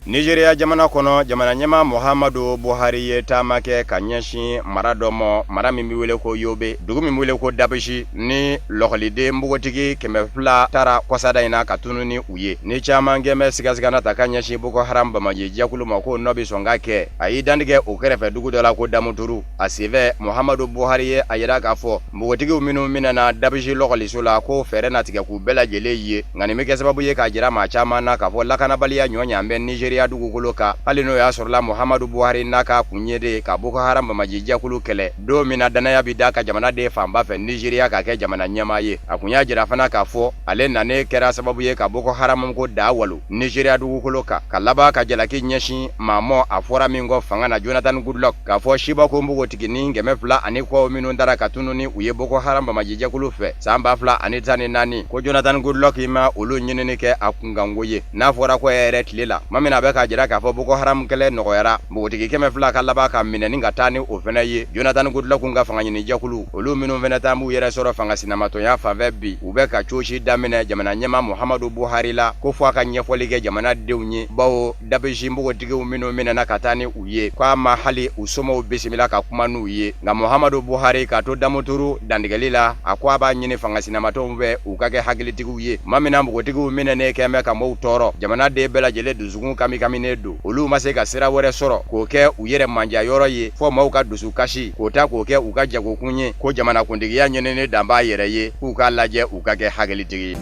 Nigeria jamana kono jamana nyama Muhammadu Buhari ye tamake kanyeshi maradomo marami miwele ko yobe dugu miwele ko dabishi ni lokolide mbugotigi kemefla tara kwasada ina katununi uye ni chama ngeme sigasigana takanyeshi Boko Haram bamaji jakulu mako nobi songake ayi dandige ukerefe dugu dola ko damuturu asive Muhammadu Buhari ye ayira kafo mbugotigi uminu minana dabishi lokolisula ko fere na tige ku bela jeleyi ngani meke sababu ye kajira ma chama na kafo lakana baliya nyonya mbe Nigeria dugu koloka halino ya sorla Muhammadu Buhari naka kunyede ka Boko Haram bamajija kulu kele do mina dana ya bidaka jamana de famba fe Nigeria ka ke jamana nyama ye akunya jira fana ka fo ale nane kera sababu ye ka Boko Haram ko dawalu Nigeria dugu koloka kalaba ka jalaki nyeshi mamo afora mingo fanga na Jonathan Goodluck ka fo shiba ko mbugo tikini ngeme fla ani ko minu ndara katununi uye Boko Haram bamajija kulu fe samba fla ani tani nani ko Jonathan Goodluck ima ulu nyinini ke akungangoye na fora ko ere tlela mamina be ka jira ka fo Boko Haram kele nogoyara mbugotigi keme fla kalaba ka mineni ngatani ofena ye Jonathan Goodluck nga fanga nyini jakulu olu minu vena tambu yere soro fanga sinamato ya favebi ube ka choshi damine jamana nyema Muhammadu Buhari la ko fo aka nyefolige jamana dewnye bawo dabishi mbugotigi minu minena katani uye kwa mahali usomo bisimila ka kumanu ye nga Muhammadu Buhari ka to damuturu dandigalila akwa ba nyini fanga sinamato mbe ukake hagilitigu uye mamina mbugotigi minene keme ka mo toro jamana de bela jele duzugun kami nedo olu maseka sira wore soro ko ke uyere manja yoro ye fo mauka dusu kashi ko ta ko ke uka jago kunye ko jamana kundigi ya nyenene damba yere ye uka laje uka ke hagelitigi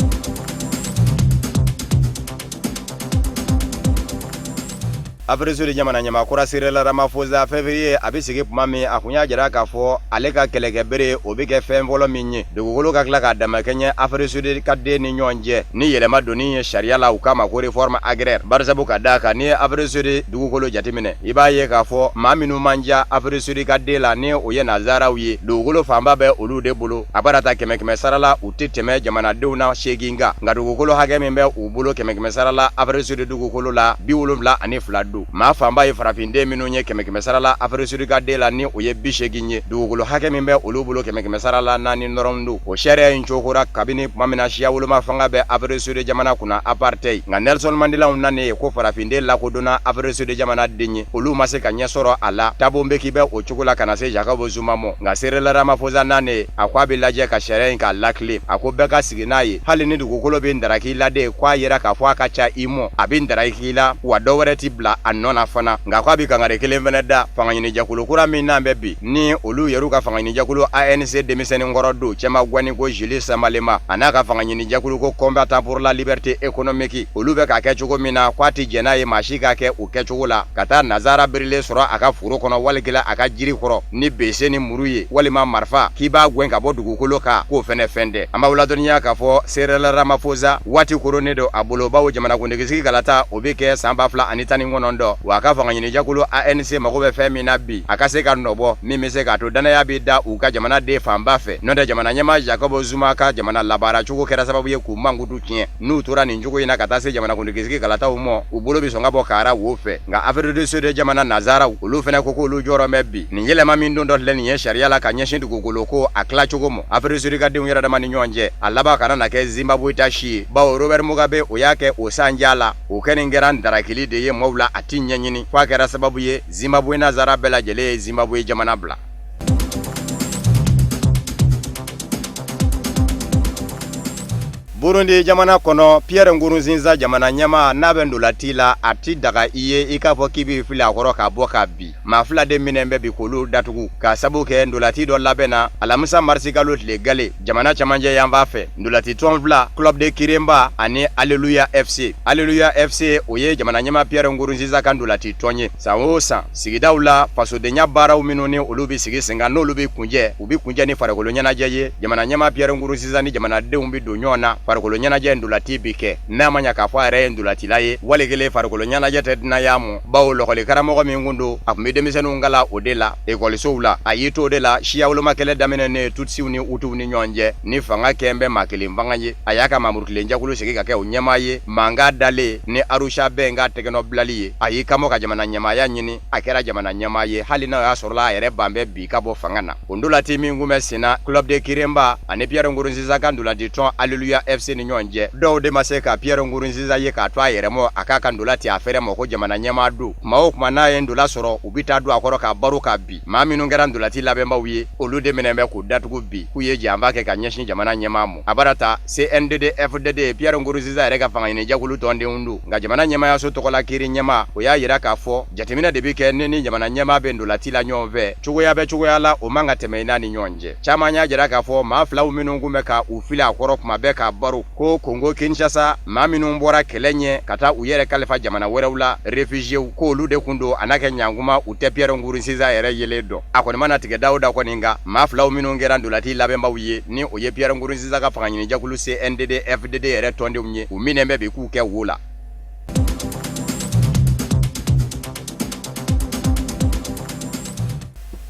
Afrisu de jamana nyama kura sirela Ramaphosa février abisigi pumami akunya jara ka fo aleka keleke bere obike femvolo minye dugukolo ka kla ka dama kenye Afrisu de kadde ni nyonje ni yelema doni sharia la ukama ko reforme agraire barsabu ka daka ni Afrisu de dugukolo jatimine ibaye ka fo maminu manja Afrisu de kadde la ni oye nazara uye dugukolo famba be olu de bolo abarata kemekeme sarala utiteme jamana deuna sheginga ngadugukolo hage membe ubulo kemekeme sarala Afrisu de dugukolo la biwulumla ani fladu ma famba ye farafinde minu nye kemekeme sarala Afrisu de la ni oye bisheginye dugukolo hake membe olu bulo kemekeme sarala nani norondu o sharia inchokura kabini mamina shia wuluma fanga be Afrisu de jamana kuna apartheid nga Nelson Mandela unane ko farafinde la ko dona Afrisu de jamana denye olu mase kanya soro ala tabombe kibe o chukula kana se Jacob Zuma mo nga Cyril Ramaphosa nane akwa bilaje ka sharia ka lakli akobeka siginaye hali ni dugukolo be ndaraki la de kwa yera ka fwa kacha imo abin ndaraki la wadowere tibla anona fana nga kwa bi kangare kelen veneda fanganyini jakulu kura min nambe bi ni olu yeru ka fanganyini jakulu ANC demiseni ngorodo chema gwani ko Julius Malema anaka fanganyini jakulu ko combattant pour la liberté économique olu be ka kechugo mina kwati jenaye mashika ke ukechugula kata Nazara Birile soro aka furu kono waligila aka jiri koro ni beseni muruye walima marfa kiba gwenka bodugu koloka ko fene fende amba wala doniya ka fo Cyril Ramaphosa wati koronedo abulo bawo jamana kundegisi galata obike samba fla anitani ngonondo waka fanganyini jakulu ANC magobe femina bi akase ka nobo mimise ka to dana ya bida uka jamana de famba fe nonde jamana nyama Jacob Zuma ka jamana labara chugo kera sababu ye kumangudu kien nu tura ni njugo ina katase jamana kundegisi galata umo ubulo bisonga bokara wofe nga Afrique du Sud jamana Nazara ulu fene koko ulu joro mebi ni yele mami ndondo leni ye sharia la kanyeshin dugukolo ko akla chugo mo Afrique du Sud ka de unyara dama ni nyonje alaba kana na ke Zimbabwe tashi ba Robert Mugabe oyake osanjala ukeningera ndarakili de ye mawla atinyenyini kwa kera sababu ye Zimbabwe Nazara bela jele Zimbabwe jamana bla Burundi jamana kono Pierre Nkurunziza jamana nyama nabendo latila ati daga iye ikafo kibi fila akoro ka boka bi mafula de minembe bi kolu datugu ka sabuke ndolati do labena alamusa marsikalo legale jamana chamanje yambafe ndolati tonvla club de Kiremba ani Alleluia FC oye jamana nyama Pierre Nkurunziza kandolati tonye sawosa sigidaula faso de nyabara uminone olubi sigisenga no lubi kunje ni farakolo nyana jaye jamana nyama Pierre Nkurunziza ni jamana de umbi donyona farkolo nyana je ndulati bike nama nya ka fare ndulati laye walegele farkolo nyana je tedna yamu bawo lokole karamo mi ngundo akmede misenu ngala odela ekole soula ayito odela shia ulo makele damene ne tutsi uni utu ni nyonje ni fanga kembe makele mbanganye ayaka mamurukile njakulu shikika ke unyamaye manga dale ni Arusha benga tekeno blaliye ayika mo ka jamana nyama ya nyini akera jamana nyama ye hali na yasorla yere bambe bika bo fangana ndulati mi ngume sina club de Kiremba ane Pierre Nkurunziza kandulati ton Alleluia FC ni ɲɔgɔn cɛ dɔw de ma se ka Pierre Nkurunziza ye k'a to a yɛrɛ mɔ a k'a ka ndola ti a fɛrɛ mɔ ko jamana ɲɛmaa don kuma o kuma n'a ye ndola sɔrɔ u bi taa don a kɔrɔ ka baro ka bi maa minnu kɛra ndolati labɛnbaw ye olu de minɛ bɛ k'u datugu bi k'u ye janfa kɛ ka ɲɛsin jamana ɲɛmaa mɔ a bara ta CNDD FDD Pierre Nkurunziza yɛrɛ ka fanga ɲini jɛkulu tɔndenw don nka jamana ɲɛmaayaso tɔgɔla kiiri ɲɛmaa o y'a yira k'a fɔ jateminɛ de bi kɛ ni jamana ɲɛmaa bɛ ndolati la ɲɔgɔn fɛ cogoya bɛ cogoya la o man ka tɛmɛ n'a ni ɲɔgɔn cɛ caman y'a jira k'a fɔ maa filaw minnu kun bɛ ka u fili a kɔrɔ kuma bɛɛ ka baro ko Congo Kinshasa maa minnu bɔra kɛlɛ ɲɛ ka taa u yɛrɛ kalifa jamana wɛrɛw la réfugiés ko olu de kun don a n'a kɛ ɲankuma u tɛ Pierre Nkurunziza yɛrɛ yelen dɔn a kɔni mana tigɛ dawuda kɔni nka maa filaw minnu kɛra ndolati labɛnbaw ye ni o ye Pierre Nkurunziza ka fanga ɲini jɛkulu CNDD FDD yɛrɛ tɔndenw ye u minɛ bɛ bi k'u kɛ wo la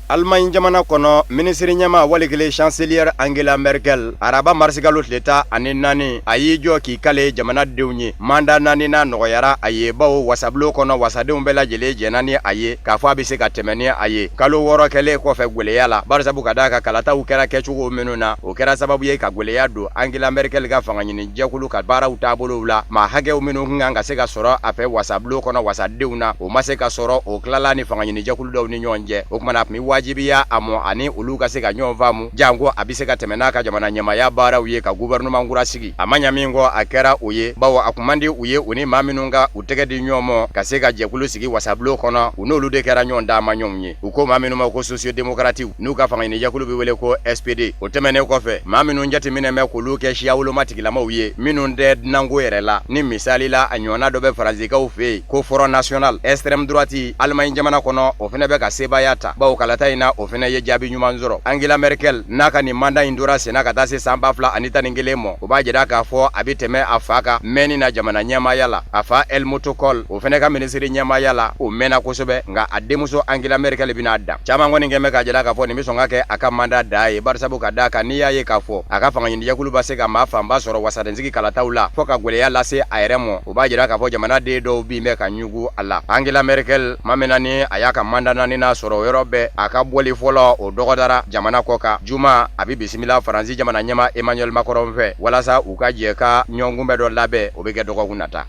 Allemagne jamana kono ministre ɲɛma walikele chancelière Angela Merkel araba marsigalo tleta ani nani ayi jɔ k'i kale jamanadenw ye manda nani na nɔgɔyara a ye bawo wasablo kɔnɔ wasadenw bɛɛ lajɛlen jɛna ni a ye k'a fɔ a bɛ se ka tɛmɛ ni a ye kalo 6 kɛlen kɔfɛ gwɛlɛya la barisabu ka d'a ka kalataw kɛra kɛcogo minnu na o kɛra sababu ye ka gwɛlɛya don Angela Merkel ka fanga ɲini jɛkulu ka baaraw taabolow la maa hakɛw minnu kun kan ka se ka sɔrɔ a fɛ wasablo kɔnɔ wasadenw na o ma se ka sɔrɔ o tilala ni fanga ɲini jɛkulu dɔw ni ɲɔgɔn cɛ o kumana tun bɛ wajibiya a mɔ ani olu ka se ka ɲɔgɔn faamu janko a bɛ se ka tɛmɛ n'a ka jamana ɲɛmaya baaraw ye ka gouvernement kura sigi a ma ɲa min kɔ a kɛra o ye bawo a kun man di u ye u ni maa minnu ka u tɛgɛ di ɲɔgɔn mɔ ka se ka jɛkulu sigi wasabulon kɔnɔ u n'olu de kɛra ɲɔgɔn dama ɲɔgɔn ye u ko maa minnu ma ko sociodémocrates n'u ka fanga ɲini jɛkulu bɛ wele ko SPD o tɛmɛnen kɔfɛ maa minnu jateminɛ bɛ k'olu kɛ siya woloma tigilamaw ye minnu tɛ dunanko yɛrɛ la ni misali la a ɲɔgɔnna dɔ bɛ faransikaw fɛ yen ko Front National extrême droite Allemagne jamana kɔnɔ o fana bɛ ka sebaaya ta bawo kalata in na o fana ye jaabi ɲuman sɔrɔ Angela Merkel n'a ka nin manda in dora senna ka taa se san 2011 mɔ o b'a jira k'a fɔ a bɛ tɛmɛ a fa ka mɛnni na jamana ɲɛmaaya la a fa Helmut Kohl o fana ka minisiri ɲɛmaaya la o mɛnna kosɛbɛ nka a denmuso Angela Merkel bɛna dan caman kɔni kɛn bɛ k'a jira k'a fɔ nin bɛ sɔn ka kɛ a ka manda da ye barisabu ka d'a kan n'i y'a ye k'a fɔ a ka fanga ɲini jɛkulu bɛ se ka maa fanba sɔrɔ wasadensigi kalataw la fɔ ka gwɛlɛya lase a yɛrɛ mɔ o b'a jira k'a fɔ jamanaden dɔw bin bɛ ka ɲugu a la Angela Merkel ma mɛnna ni a y'a ka manda naani sɔrɔ o yɔrɔ bɛɛ a ka bɔli fɔlɔ o dɔgɔdara jamana kɔ kan juma a bɛ bisimila Faransi jamana ɲɛma Emmanuel Macron fɛ walasa u ka jɛ ka ɲɔgɔnkunbɛ dɔ labɛn o bɛ kɛ dɔgɔkun nata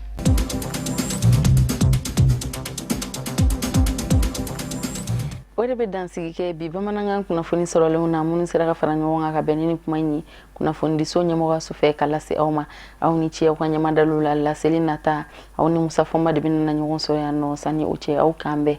o de bɛ dansigi kɛ bi bamanankan kunnafoni sɔrɔlenw na minnu sera ka fara ɲɔgɔn kan ka bɛn ni kuma in ye kunnafonidiso ɲɛmɔgɔyaso fɛ ka lase aw ma aw ni ce aw ka ɲamadaliw la laseli nata aw ni Musa Fɔnba de bɛ na ɲɔgɔn sɔrɔ yan nɔ sanni o cɛ aw k'an bɛn